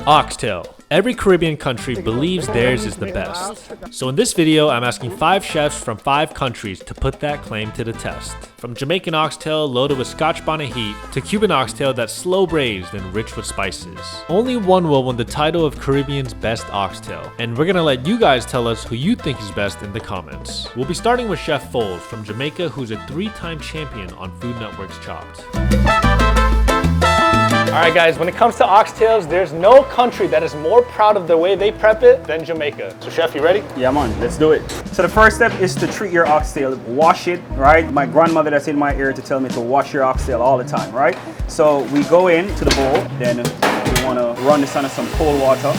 Oxtail. Every Caribbean country believes theirs is the best. So in this video, I'm asking 5 chefs from 5 countries to put that claim to the test. From Jamaican oxtail loaded with Scotch bonnet heat to Cuban oxtail that's slow braised and rich with spices. Only one will win the title of Caribbean's best oxtail, and we're gonna let you guys tell us who you think is best in the comments. We'll be starting with Chef Fowles from Jamaica, who's a 3-time champion on Food Network's Chopped. Alright guys, when it comes to oxtails, there's no country that is more proud of the way they prep it than Jamaica. So chef, you ready? Yeah man, let's do it. So the first step is to treat your oxtail. Wash it, right? My grandmother that's in my ear to tell me to wash your oxtail all the time, right? So we go into the bowl, then we want to run this under some cold water.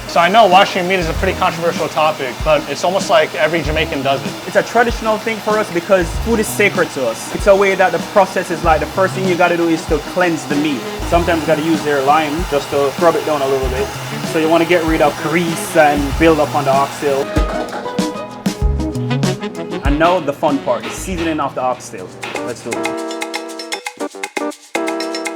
So I know washing meat is a pretty controversial topic, but it's almost like every Jamaican does it. It's a traditional thing for us because food is sacred to us. It's a way that the process is like the first thing you got to do is to cleanse the meat. Sometimes you got to use their lime just to scrub it down a little bit. So you want to get rid of grease and build up on the oxtail. And now the fun part, the seasoning of the oxtail. Let's do it.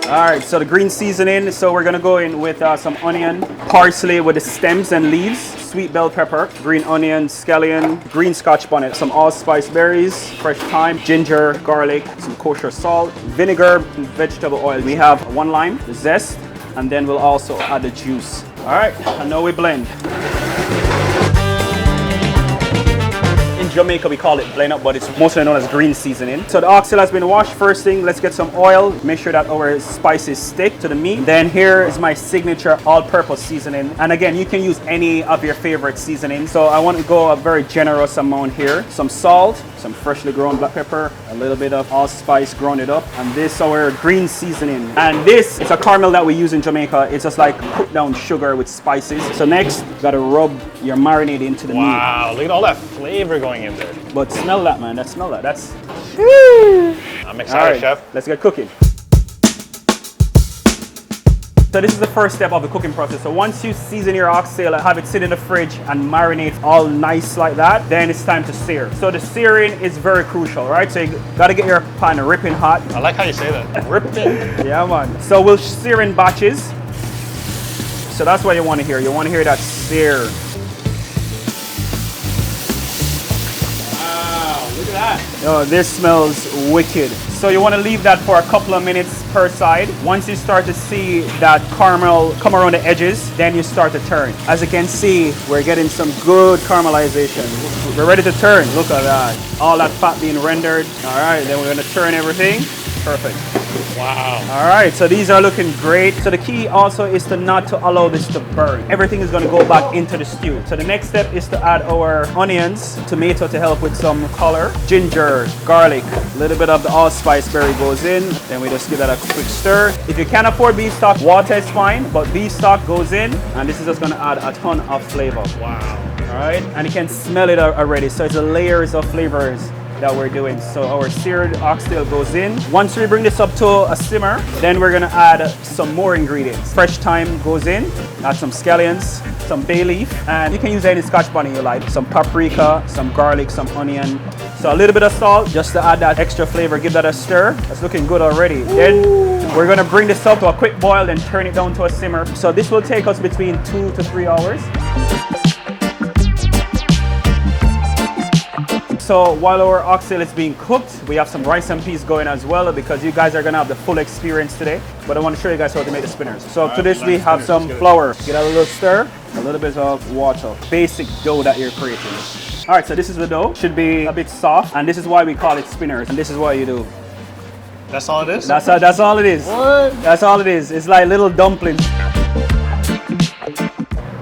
Alright, so the green seasoning, so we're gonna go in with some onion, parsley with the stems and leaves, sweet bell pepper, green onion, scallion, green scotch bonnet, some allspice berries, fresh thyme, ginger, garlic, some kosher salt, vinegar, and vegetable oil. We have 1 lime, the zest, and then we'll also add the juice. Alright, and now we blend. In Jamaica we call it blend up, but it's mostly known as green seasoning. So the oxtail has been washed. First thing, let's get some oil. Make sure that our spices stick to the meat. Then here is my signature all-purpose seasoning. And again, you can use any of your favorite seasonings. So I want to go a very generous amount here. Some salt, some freshly ground black pepper, a little bit of allspice grounded up, and this our green seasoning. And this is a caramel that we use in Jamaica. It's just like cooked down sugar with spices. So next, you gotta rub your marinade into the meat. Wow, look at all that flavor going in there. But smell that, man. Smell that. That's. I'm excited, chef. Let's get cooking. So this is the first step of the cooking process. So once you season your oxtail and have it sit in the fridge and marinate all nice like that, then it's time to sear. So the searing is very crucial, right? So you gotta get your pan ripping hot. I like how you say that. Ripping. Yeah, man. So we'll sear in batches. So that's what you want to hear. You want to hear that sear. Look at that. Oh, this smells wicked. So you want to leave that for a couple of minutes per side. Once you start to see that caramel come around the edges, then you start to turn. As you can see, we're getting some good caramelization. We're ready to turn. Look at that. All that fat being rendered. All right, then we're going to turn everything. Perfect. Wow. All right, so these are looking great. So the key also is to not to allow this to burn. Everything is going to go back into the stew. So the next step is to add our onions, tomato to help with some color, ginger, garlic, a little bit of the allspice berry goes in. Then we just give that a quick stir. If you can't afford beef stock, water is fine, but beef stock goes in, and this is just going to add a ton of flavor. Wow. All right, and you can smell it already. So it's the layers of flavors that we're doing. So our seared oxtail goes in. Once we bring this up to a simmer, then we're gonna add some more ingredients. Fresh thyme goes in, add some scallions, some bay leaf, and you can use any scotch bonnet you like. Some paprika, some garlic, some onion. So a little bit of salt just to add that extra flavor, give that a stir. That's looking good already. Then we're gonna bring this up to a quick boil and turn it down to a simmer. So this will take us between 2 to 3 hours. So while our oxtail is being cooked, we have some rice and peas going as well because you guys are gonna have the full experience today. But I want to show you guys how to make the spinners. So to this we have some flour. Get a little stir, a little bit of water. Basic dough that you're creating. All right, so this is the dough. Should be a bit soft, and this is why we call it spinners. And this is what you do. That's all it is? That's all it is. What? That's all it is. It's like little dumplings.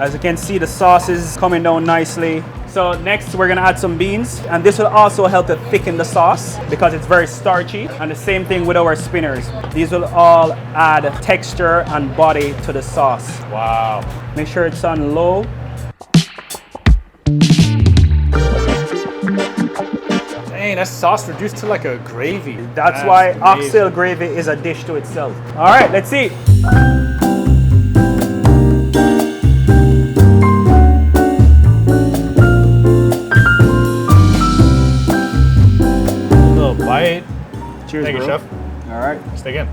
As you can see, the sauce is coming down nicely. So next we're gonna add some beans, and this will also help to thicken the sauce because it's very starchy. And the same thing with our spinners. These will all add texture and body to the sauce. Wow. Make sure it's on low. Dang, that sauce reduced to like a gravy. That's why oxtail gravy is a dish to itself. All right, let's see. Bite. Cheers, Thank you, bro. chef. All right. Stick in.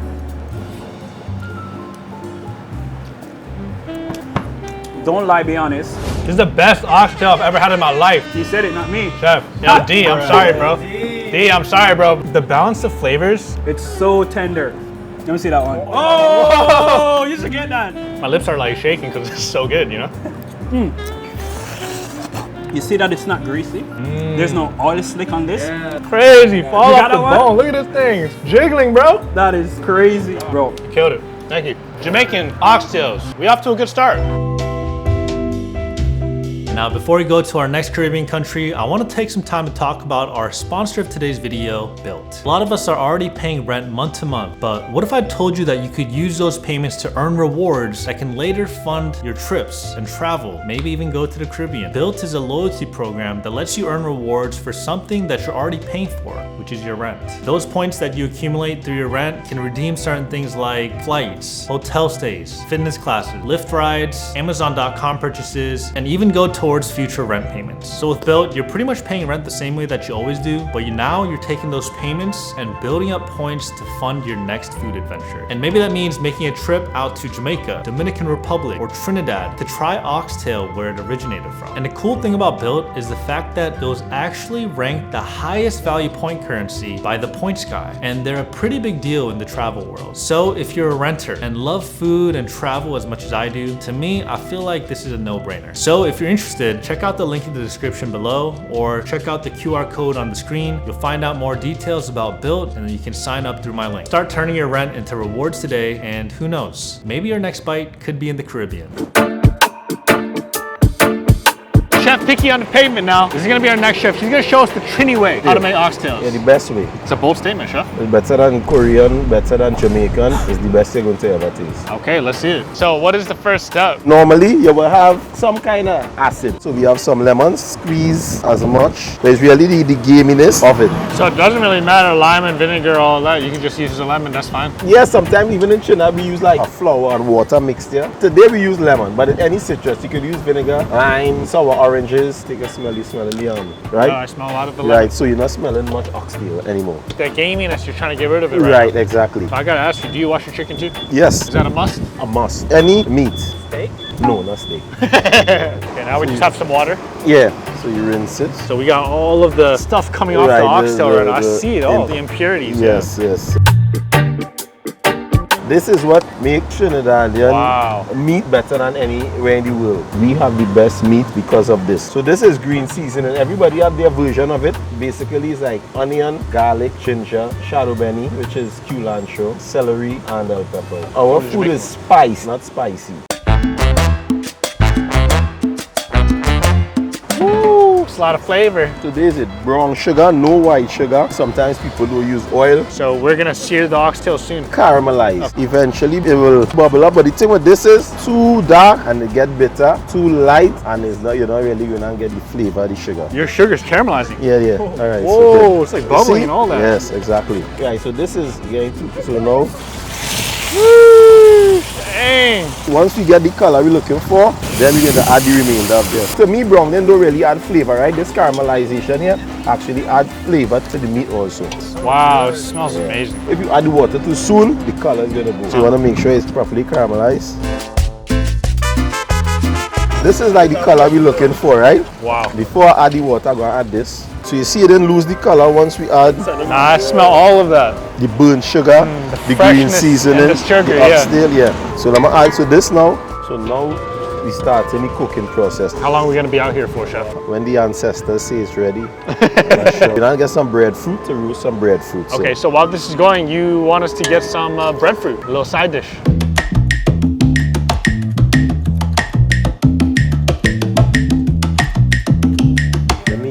Don't lie, be honest. This is the best oxtail I've ever had in my life. He said it, not me. Chef, yo, D, I'm sorry, bro. D, I'm sorry, bro. The balance of flavors. It's so tender. Let me see that one. Oh, you should get that. My lips are like shaking because it's so good, you know? You see that it's not greasy? There's no oil slick on this? Crazy, fall You off got the that one? bone. Look at this thing, it's jiggling, bro. That is crazy, bro. Killed it, thank you. Jamaican oxtails, we off to a good start. Now, before we go to our next Caribbean country, I want to take some time to talk about our sponsor of today's video, Built. A lot of us are already paying rent month to month, but what if I told you that you could use those payments to earn rewards that can later fund your trips and travel, maybe even go to the Caribbean? Built is a loyalty program that lets you earn rewards for something that you're already paying for, which is your rent. Those points that you accumulate through your rent can redeem certain things like flights, hotel stays, fitness classes, Lyft rides, Amazon.com purchases, and even go towards future rent payments. So with Built, you're pretty much paying rent the same way that you always do, but now you're taking those payments and building up points to fund your next food adventure. And maybe that means making a trip out to Jamaica, Dominican Republic, or Trinidad to try oxtail where it originated from. And the cool thing about Built is the fact that those actually rank the highest value point currency by the Points Guy, and they're a pretty big deal in the travel world. So if you're a renter and love food and travel as much as I do, to me, I feel like this is a no-brainer. So if you're interested, check out the link in the description below or check out the QR code on the screen. You'll find out more details about Built and then you can sign up through my link. Start turning your rent into rewards today, and who knows, maybe your next bite could be in the Caribbean. Chef Picky on the pavement now. This is gonna be our next chef. He's gonna show us the Trini way, how to make oxtails. Yeah, the best way. It's a bold statement, chef. It's better than Korean, better than Jamaican. It's the best you're going to ever taste. Okay, let's see it. So what is the first step? Normally, you will have some kind of acid. So we have some lemons, squeeze as much. But it's really the gaminess of it. So it doesn't really matter, lime and vinegar, all that. You can just use a lemon, that's fine. Yeah, sometimes even in Trinidad, we use like a flour and water mixture. Today we use lemon, but in any citrus, you could use vinegar, lime, sour oranges. Take a smell, you smell the yum, right? Yeah, I smell a lot of the lemon. Right, so you're not smelling much oxtail anymime. That gaminess, you're trying to get rid of it, right? Right, exactly. So I gotta ask you, do you wash your chicken too? Yes. Is that a must? A must. Any meat. Steak? No, not steak. Okay, now we just have some water. Yeah, so you rinse it. So we got all of the stuff coming off the oxtail right now. I see it all, the impurities. Yes, yes. This is what makes Trinidadian meat better than anywhere in the world. We have the best meat because of this. So this is green seasoning. Everybody have their version of it. Basically, it's like onion, garlic, ginger, shadow benny, which is culantro, celery, and bell pepper. Our food is spice, not spicy. It's a lot of flavor. Today is it brown sugar, no white sugar. Sometimes people don't use oil. So we're gonna sear the oxtail soon. Caramelize. Eventually it will bubble up, but the thing with this is too dark and it get bitter, too light and it's not, you're not really gonna get the flavor of the sugar. Your sugar's caramelizing. Yeah. All right. Whoa, so it's like bubbling and all that. Yes, exactly. Right, so this is going to, so now, Woo, dang. once we get the color we're looking for, then we're going to add the remainder of this. To me, brown then don't really add flavor, right? This caramelization here actually adds flavor to the meat also. Wow, it smells amazing. If you add the water too soon, the color is going to go. So you want to make sure it's properly caramelized. This is like the color we're looking for, right? Wow. Before I add the water, I'm going to add this. So you see it didn't lose the color once we add I smell all of that. the burnt sugar, the green seasoning, and the sugar, oxtail, yeah. So I'm going to add to this now. So now we start in the cooking process. How long are we gonna be out here for, chef? When the ancestors say it's ready. Sure. You're gonna get some breadfruit to roast some breadfruit. Okay, so while this is going, you want us to get some breadfruit, a little side dish.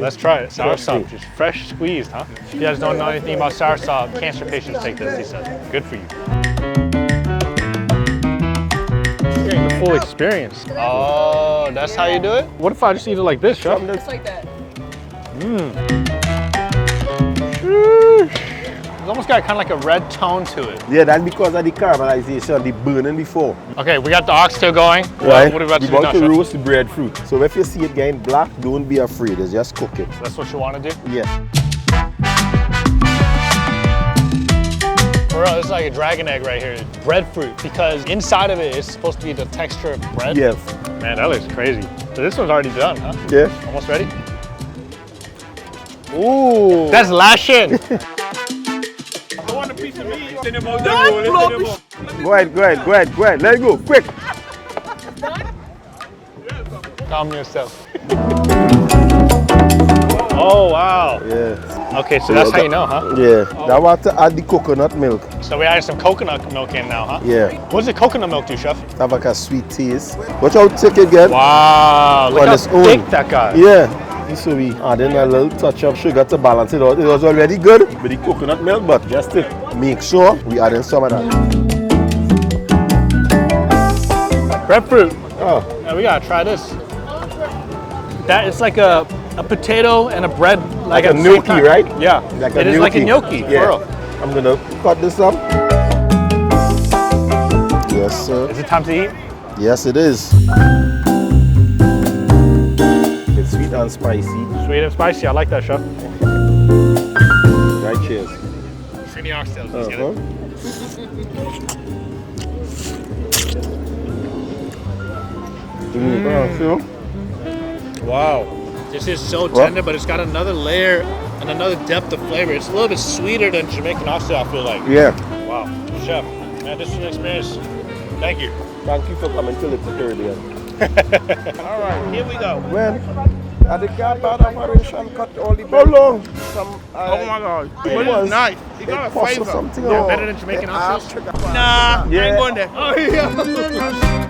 Let's try it. Soursop, just fresh squeezed, huh? If you guys don't know anything about soursop, cancer patients take this, he said. Good for you. Getting the full experience. Oh, that's how you do it? What if I just eat it like this, chef? Just like that. It's almost got kind of like a red tone to it. Yeah, that's because of the caramelization, the burning before. Okay, we got the oxtail going. Right. What are we about to do We're now, about to chef? roast the breadfruit. So if you see it getting black, don't be afraid. It's just cook it. That's what you want to do? Yeah. For real, it's like a dragon egg right here. Breadfruit, because inside of it is supposed to be the texture of bread. Yes. Man, that looks crazy. So this one's already done, huh? Yeah. Almost ready? Ooh. That's lashing. I want a piece of meat. Go ahead. Let it go, quick. Calm yourself. Oh, wow. Yeah. Okay, so that's how you know, huh? Yeah. Now I have to add the coconut milk. So we're adding some coconut milk in now, huh? Yeah. What does the coconut milk do, chef? Have like a sweet taste. Watch how thick it gets. Wow, look On how its own. thick that guy. Yeah. So we add in a little touch of sugar to balance it out. It was already good with the coconut milk, but just to make sure we add in some of that. Breadfruit. Oh. Yeah, we gotta try this. That is like a potato and a bread, Like a at the same gnocchi, time. right? Yeah, Like a it is like a gnocchi. Yeah. For real. I'm gonna cut this up. Yes, sir. Is it time to eat? Yes, it is. It's sweet and spicy. Sweet and spicy. I like that, chef. Right, cheers. Creamy oxtails. Let's get it. Wow. This is so tender, but it's got another layer and another depth of flavor. It's a little bit sweeter than Jamaican oxtail, I feel like. Yeah. Wow. Chef, man, this is an experience. Thank you. Thank you for coming to Little Caribbean. All right, here we go. When? At the car part of operation, cut all the How long? some. Oh my God! But was- it's nice. It got a Possible flavor. something. Yeah, Oh. better than Jamaican oxtail? Nah, I Yeah. ain't going there. Oh, yeah.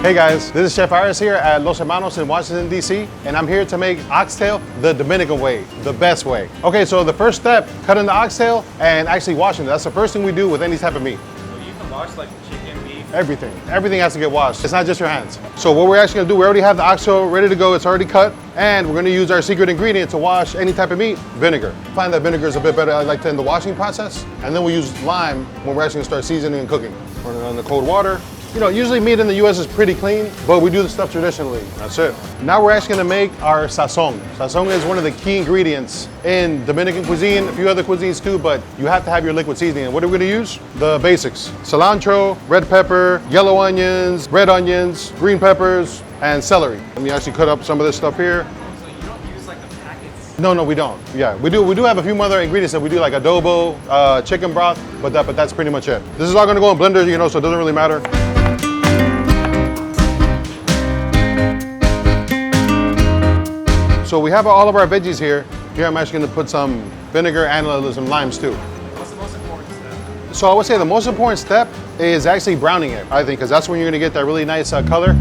Hey guys, this is Chef Aris here at Los Hermanos in Washington, D.C., and I'm here to make oxtail the Dominican way, the best way. Okay, so the first step, cutting the oxtail and actually washing it. That's the first thing we do with any type of meat. So you can wash like chicken, beef. Everything. Everything has to get washed. It's not just your hands. So what we're actually gonna do, we already have the oxtail ready to go. It's already cut. And we're gonna use our secret ingredient to wash any type of meat, vinegar. I find that vinegar is a bit better, I like to in the washing process. And then we use lime when we're actually gonna start seasoning and cooking. Put it on the cold water. You know, usually meat in the US is pretty clean, but we do the stuff traditionally. That's it. Now we're actually gonna make our sazon. Sazon is one of the key ingredients in Dominican cuisine, a few other cuisines too, but you have to have your liquid seasoning. And what are we gonna use? The basics. Cilantro, red pepper, yellow onions, red onions, green peppers, and celery. Let me actually cut up some of this stuff here. So you don't use like the packets. No, we don't. Yeah, we do have a few other ingredients that we do, like adobo, chicken broth, but that's pretty much it. This is all gonna go in blender, you know, so it doesn't really matter. So we have all of our veggies here. Here I'm actually gonna put some vinegar and some limes too. What's the most important step? So I would say the most important step is actually browning it, I think, because that's when you're gonna get that really nice color.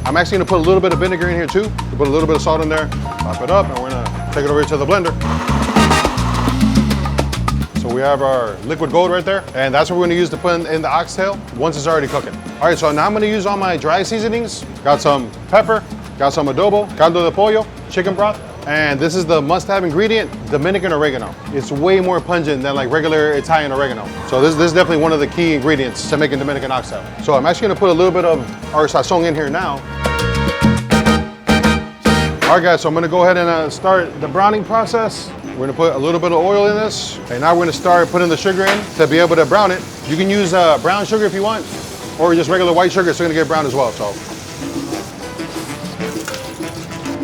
I'm actually gonna put a little bit of vinegar in here too. Put a little bit of salt in there, pop it up, and we're gonna take it over to the blender. So we have our liquid gold right there, and that's what we're gonna use to put in the oxtail once it's already cooking. All right, so now I'm gonna use all my dry seasonings. Got some pepper, got some adobo, caldo de pollo, chicken broth, and this is the must-have ingredient, Dominican oregano. It's way more pungent than like regular Italian oregano. So this is definitely one of the key ingredients to making Dominican oxtail. So I'm actually gonna put a little bit of our sazon in here now. All right guys, so I'm gonna go ahead and start the browning process. We're gonna put a little bit of oil in this. And now we're gonna start putting the sugar in to be able to brown it. You can use brown sugar if you want, or just regular white sugar, it's gonna get brown as well, so.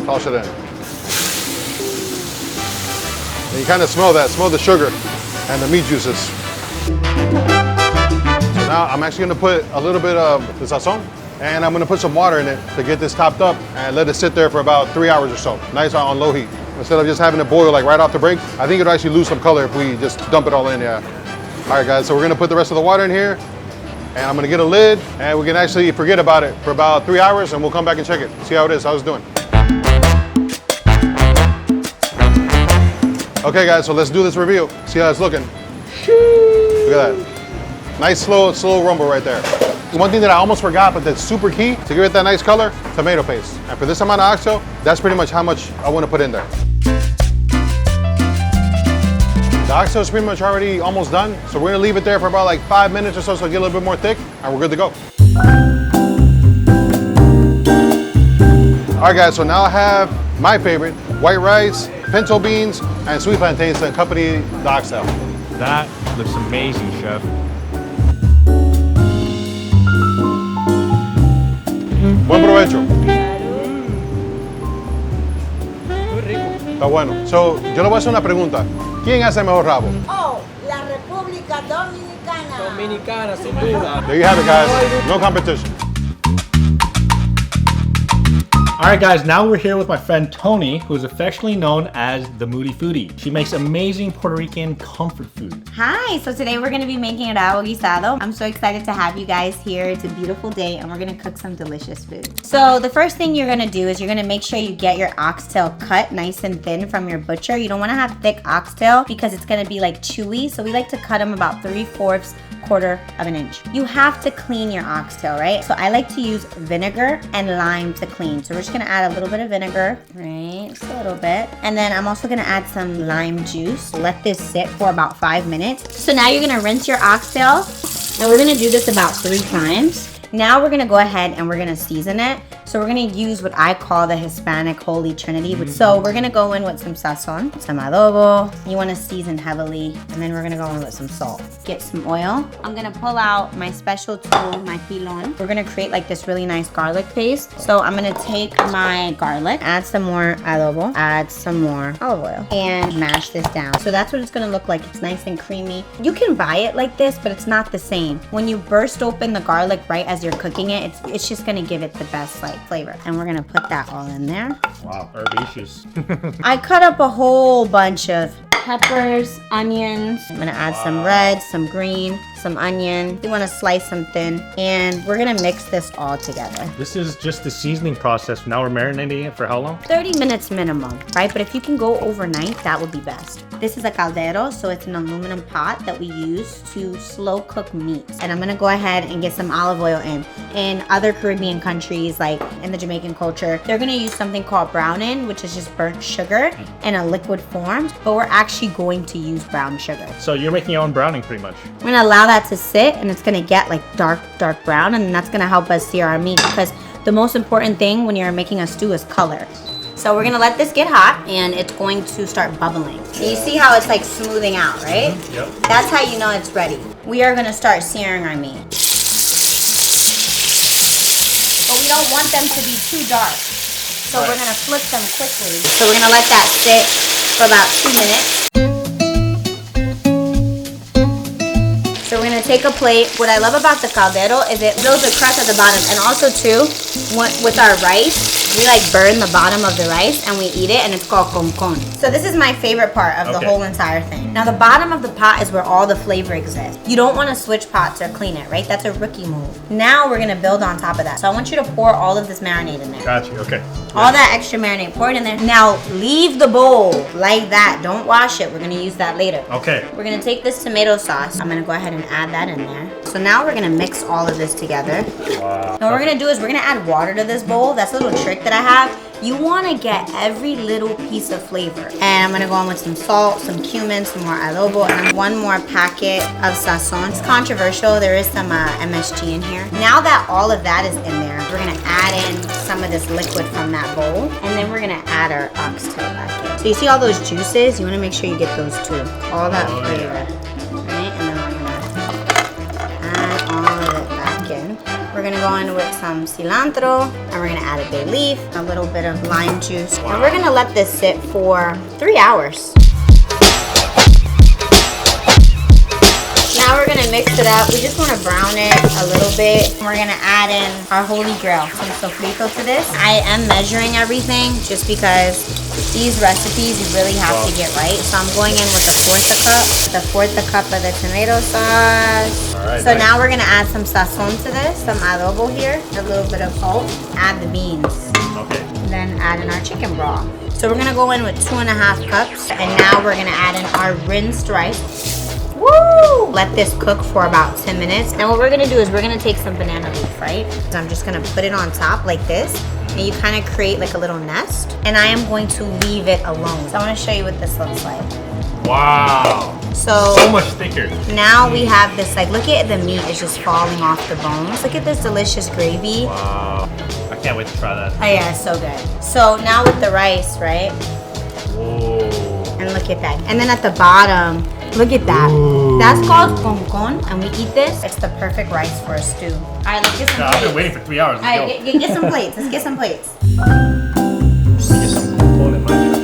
Toss it in. And you kind of smell the sugar and the meat juices. So now I'm actually gonna put a little bit of the sazon, and I'm gonna put some water in it to get this topped up and let it sit there for about 3 hours or so. Nice on low heat. Instead of just having it boil like right off the break, I think it'll actually lose some color if we just dump it all in, yeah. All right guys, so we're gonna put the rest of the water in here, and I'm gonna get a lid, and we can actually forget about it for about 3 hours, and we'll come back and check it, see how it is, how it's doing. Okay guys, so let's do this review, see how it's looking. Look at that. Nice slow rumble right there. One thing that I almost forgot, but that's super key to give it that nice color, tomato paste. And for this amount of oxtail, that's pretty much how much I want to put in there. The oxtail is pretty much already almost done, so we're gonna leave it there for about like 5 minutes or so it get a little bit more thick, and we're good to go. All right guys, so now I have my favorite, white rice, pinto beans, and sweet plantains to accompany the oxtail. That looks amazing, chef. Buen provecho. Está bueno. So, yo le voy a hacer una pregunta. ¿Quién hace el mejor rabo? Oh, la República Dominicana. Dominicana, sin duda. There you have it, guys. No competition. All right, guys, now we're here with my friend Toni, who is affectionately known as the Moody Foodie. She makes amazing Puerto Rican comfort food. Hi, so today we're gonna be making a rabo guisado. I'm so excited to have you guys here. It's a beautiful day and we're gonna cook some delicious food. So the first thing you're gonna do is you're gonna make sure you get your oxtail cut nice and thin from your butcher. You don't wanna have thick oxtail because it's gonna be like chewy. So we like to cut them about 3/4 quarter of an inch. You have to clean your oxtail, right? So I like to use vinegar and lime to clean. So we're just gonna add a little bit of vinegar, right? Just a little bit. And then I'm also gonna add some lime juice. Let this sit for about 5 minutes. So now you're gonna rinse your oxtail. And we're gonna do this about 3 times. Now we're gonna go ahead and we're gonna season it. So we're gonna use what I call the Hispanic Holy Trinity. So we're gonna go in with some sazon, some adobo. You wanna season heavily. And then we're gonna go in with some salt. Get some oil. I'm gonna pull out my special tool, my pilon. We're gonna create like this really nice garlic paste. So I'm gonna take my garlic, add some more adobo, add some more olive oil, and mash this down. So that's what it's gonna look like. It's nice and creamy. You can buy it like this, but it's not the same. When you burst open the garlic right as you're cooking it, it's just gonna give it the best like flavor. And we're gonna put that all in there. Wow, herbaceous. I cut up a whole bunch of peppers, onions. I'm gonna add some red, some green, some onion. You wanna slice them thin. And we're gonna mix this all together. This is just the seasoning process. Now we're marinating it for how long? 30 minutes minimum, right? But if you can go overnight, that would be best. This is a caldero, so it's an aluminum pot that we use to slow cook meats. And I'm gonna go ahead and get some olive oil in. In other Caribbean countries, like in the Jamaican culture, they're gonna use something called browning, which is just burnt sugar in a liquid form, but we're actually going to use brown sugar. So you're making your own browning pretty much. We're gonna allow that to sit and it's gonna get like dark brown, and that's gonna help us sear our meat because the most important thing when you're making a stew is color. So we're gonna let this get hot and it's going to start bubbling. And you see how it's like smoothing out, right? Yep. That's how you know it's ready. We are gonna start searing our meat. But we don't want them to be too dark. So we're gonna flip them quickly. So we're gonna let that sit for about 2 minutes. So we're gonna take a plate. What I love about the caldero is it builds a crust at the bottom. And also too, with our rice, we like burn the bottom of the rice and we eat it, and it's called concon. So this is my favorite part of the whole entire thing. Now the bottom of the pot is where all the flavor exists. You don't wanna switch pots or clean it, right? That's a rookie move. Now we're gonna build on top of that. So I want you to pour all of this marinade in there. Got you, okay. All that extra marinade, pour it in there. Now leave the bowl like that. Don't wash it. We're gonna use that later. Okay. We're gonna take this tomato sauce. I'm gonna go ahead and add that in there. So now we're gonna mix all of this together. Wow. Now what we're gonna do is we're gonna add water to this bowl. That's a little trick that I have. You wanna get every little piece of flavor. And I'm gonna go on with some salt, some cumin, some more adobo, and one more packet of sazon. It's controversial, there is some MSG in here. Now that all of that is in there, we're gonna add in some of this liquid from that bowl. And then we're gonna add our oxtail back in. So you see all those juices? You wanna make sure you get those too. All that flavor. Right? And then we're gonna add all of it back in. We're gonna go in with some cilantro, and we're gonna add a bay leaf, a little bit of lime juice, and we're gonna let this sit for 3 hours. Now we're gonna mix it up. We just wanna brown it a little bit. We're gonna add in our holy grail, some sofrito to this. I am measuring everything just because these recipes you really have to get right. So I'm going in with the fourth cup of the tomato sauce. All right, So nice. now we're gonna add some sazon to this, some adobo here, a little bit of salt, add the beans, Okay. then add in our chicken broth. So we're gonna go in with 2.5 cups, and now we're gonna add in our rinsed rice. Woo! Let this cook for about 10 minutes. Now what we're gonna do is we're gonna take some banana leaf, right? So I'm just gonna put it on top like this, and you kind of create like a little nest. And I am going to leave it alone. So I wanna show you what this looks like. Wow. So much thicker. now we have this, like, look at the meat is just falling off the bones. Look at this delicious gravy. Wow. I can't wait to try that. Oh yeah, it's so good. So now with the rice, right? Whoa. Look at that. And then at the bottom, look at that. That's called concon, and we eat this. It's the perfect rice for a stew. All right, let's get some plates. I've been waiting for 3 hours. All right, get some plates. Let's get some plates. Get some corn in my shop.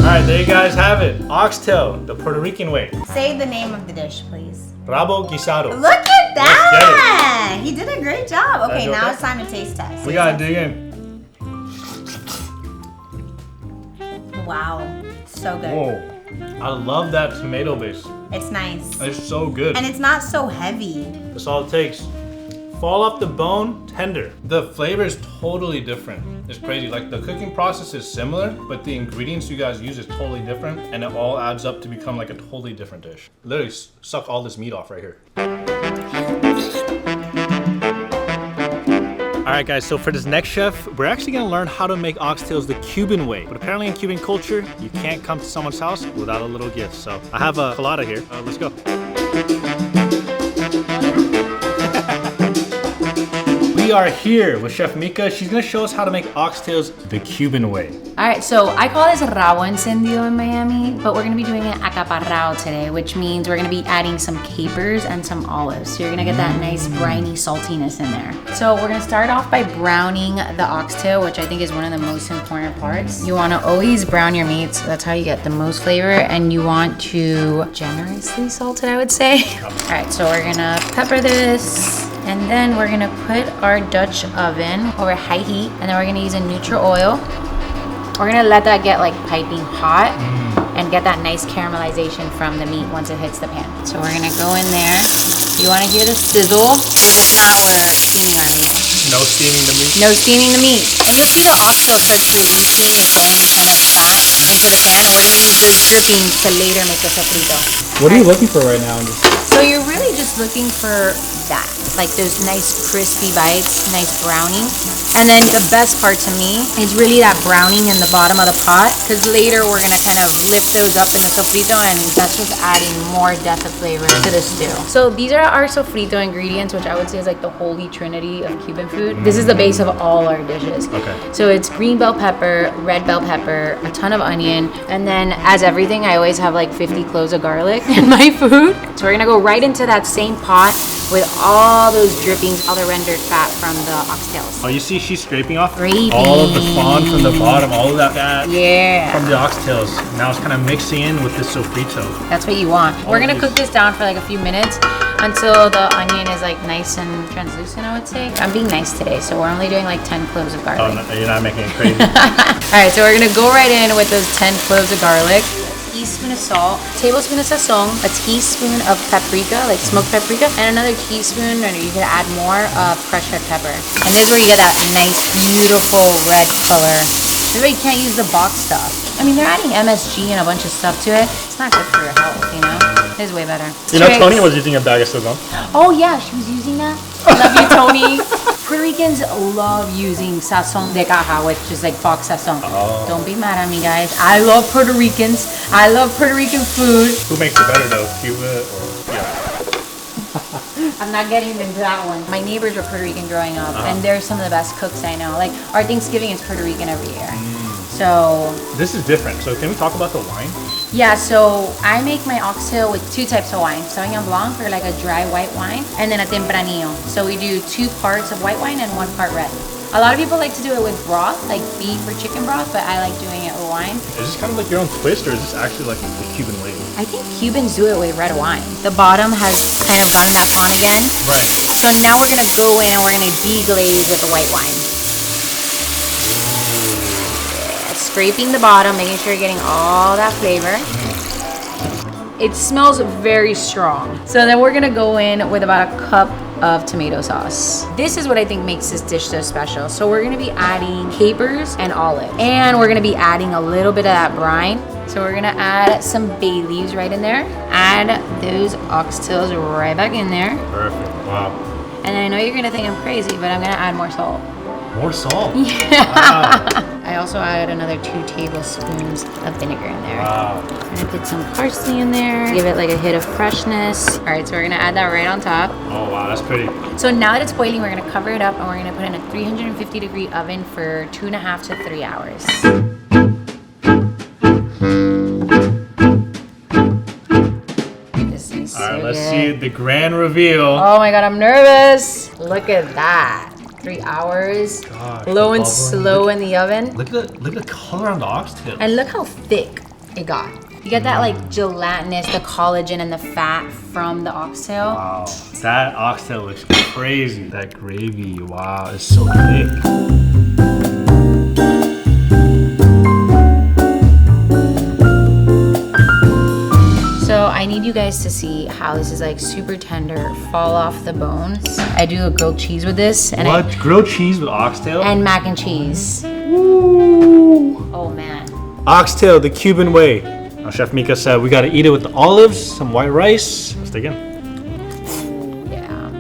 All right, there you guys have it. Oxtail, the Puerto Rican way. Say the name of the dish, please. Rabo guisado. Look at that! Let's get He did a great job. Okay, you now okay? it's time to taste test. We gotta dig in. Wow, so good. Whoa. I love that tomato base. It's nice. It's so good. And it's not so heavy. That's all it takes. Fall off the bone, tender. The flavor is totally different. It's crazy. Like the cooking process is similar, but the ingredients you guys use is totally different, and it all adds up to become like a totally different dish. Literally suck all this meat off right here. All right, guys, so for this next chef, we're actually gonna learn how to make oxtails the Cuban way. But apparently in Cuban culture, you can't come to someone's house without a little gift. So I have a colada here. Let's go. We are here with Chef Mika. She's gonna show us how to make oxtails the Cuban way. All right, so I call this rabo encendido in Miami, but we're gonna be doing it acaparrado today, which means we're gonna be adding some capers and some olives. So you're gonna get that nice briny saltiness in there. So we're gonna start off by browning the oxtail, which I think is one of the most important parts. You wanna always brown your meat, so that's how you get the most flavor, and you want to generously salt it, I would say. All right, so we're gonna pepper this. And then we're gonna put our Dutch oven over high heat, and then we're gonna use a neutral oil. We're gonna let that get like piping hot and get that nice caramelization from the meat once it hits the pan. So we're gonna go in there. You wanna hear the sizzle, because if not, we're steaming our meat. No steaming the meat? No steaming the meat. And you'll see the oxtail starts releasing its own kind of fat into the pan, and we're gonna use those drippings to later make the sofrito. What are you looking for right now? So you're really just looking for that, like those nice crispy bites, nice browning. And then the best part to me is really that browning in the bottom of the pot, because later we're gonna kind of lift those up in the sofrito, and that's just adding more depth of flavor to the stew. So these are our sofrito ingredients, which I would say is like the holy trinity of Cuban food. This is the base of all our dishes. Okay. So it's green bell pepper, red bell pepper, a ton of onion, and then as everything, I always have like 50 cloves of garlic in my food. So we're gonna go right into that same pot with all those drippings, all the rendered fat from the oxtails. Oh, you see she's scraping off Gravy. all of the fond from the bottom, all of that fat Yeah. from the oxtails. Now it's kind of mixing in with the sofrito. That's what you want. We're gonna cook this down for like a few minutes until the onion is like nice and translucent, I would say. I'm being nice today, so we're only doing like 10 cloves of Oh, garlic. no, you're not making it crazy. All right, so we're gonna go right in with those 10 cloves of garlic. Teaspoon of salt, tablespoon of sazon, a teaspoon of paprika, like smoked paprika, and another teaspoon, or you can add more, of crushed red pepper. And this is where you get that nice, beautiful red color. This is why you can't use the box stuff. I mean, they're adding MSG and a bunch of stuff to it. It's not good for your health, you know? This is way better. You know, Tricks. Toni was using a bag of sazon. Oh yeah, she was using that. Love you, Toni. Puerto Ricans love using sazon de caja, which is like box sazon. Oh. Don't be mad at me, guys. I love Puerto Ricans. I love Puerto Rican food. Who makes it better though, Cuba or I'm not getting into that one. My neighbors were Puerto Rican growing up, and they're some of the best cooks I know. Like our Thanksgiving is Puerto Rican every year. So This is different. So can we talk about the wine? yeah, so I make my oxtail with 2 types of wine. Sauvignon Blanc for like a dry white wine, and then a Tempranillo. So we do 2 parts of white wine and 1 part red. A lot of people like to do it with broth, like beef or chicken broth, but I like doing it with wine. Is this kind of like your own twist, or is this actually like the Cuban way? I think Cubans do it with red wine. The bottom has kind of gotten that on again. Right. So now we're gonna go in and we're gonna deglaze with the white wine. Yeah, scraping the bottom, making sure you're getting all that flavor. It smells very strong. So then we're gonna go in with about a cup of tomato sauce. This is what I think makes this dish so special. So we're gonna be adding capers and olive, and we're gonna be adding a little bit of that brine. So we're gonna add some bay leaves right in there. Add those oxtails right back in there. Perfect. Wow. And I know you're gonna think I'm crazy, but I'm gonna add more salt. More salt. I also added another 2 tablespoons of vinegar in there. Wow. I'm gonna put some parsley in there, give it like a hit of freshness. All right, so we're gonna add that right on top. Oh wow, that's pretty. So now that it's boiling, we're gonna cover it up and we're gonna put it in a 350-degree oven for 2.5 to 3 hours. This is so All right, let's good. see the grand reveal. Oh my God, I'm nervous. Look at that. 3 hours, Gosh, low and bubbling. slow in the oven. Look at the color on the oxtail. And look how thick it got. You get that like gelatinous, the collagen and the fat from the oxtail. Wow, that oxtail looks crazy. That gravy, wow, it's so thick. So I need you guys to see how this is like super tender, fall off the bones. I do a grilled cheese with this. And What? Grilled cheese with oxtail? and mac and cheese. Oh man. Oxtail, the Cuban way. Now, Chef Mika said we gotta eat it with the olives, some white rice. Let's dig in. Yeah.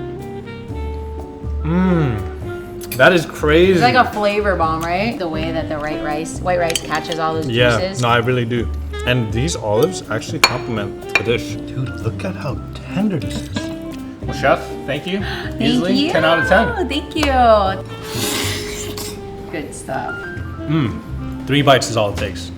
That is crazy. It's like a flavor bomb, right? The way that the white rice catches all those juices. No, I really do. And these olives actually complement the dish. Dude, look at how tender this is. Well, Chef, thank you. Thank you. 10 out of 10. Thank you. Good stuff. 3 bites is all it takes.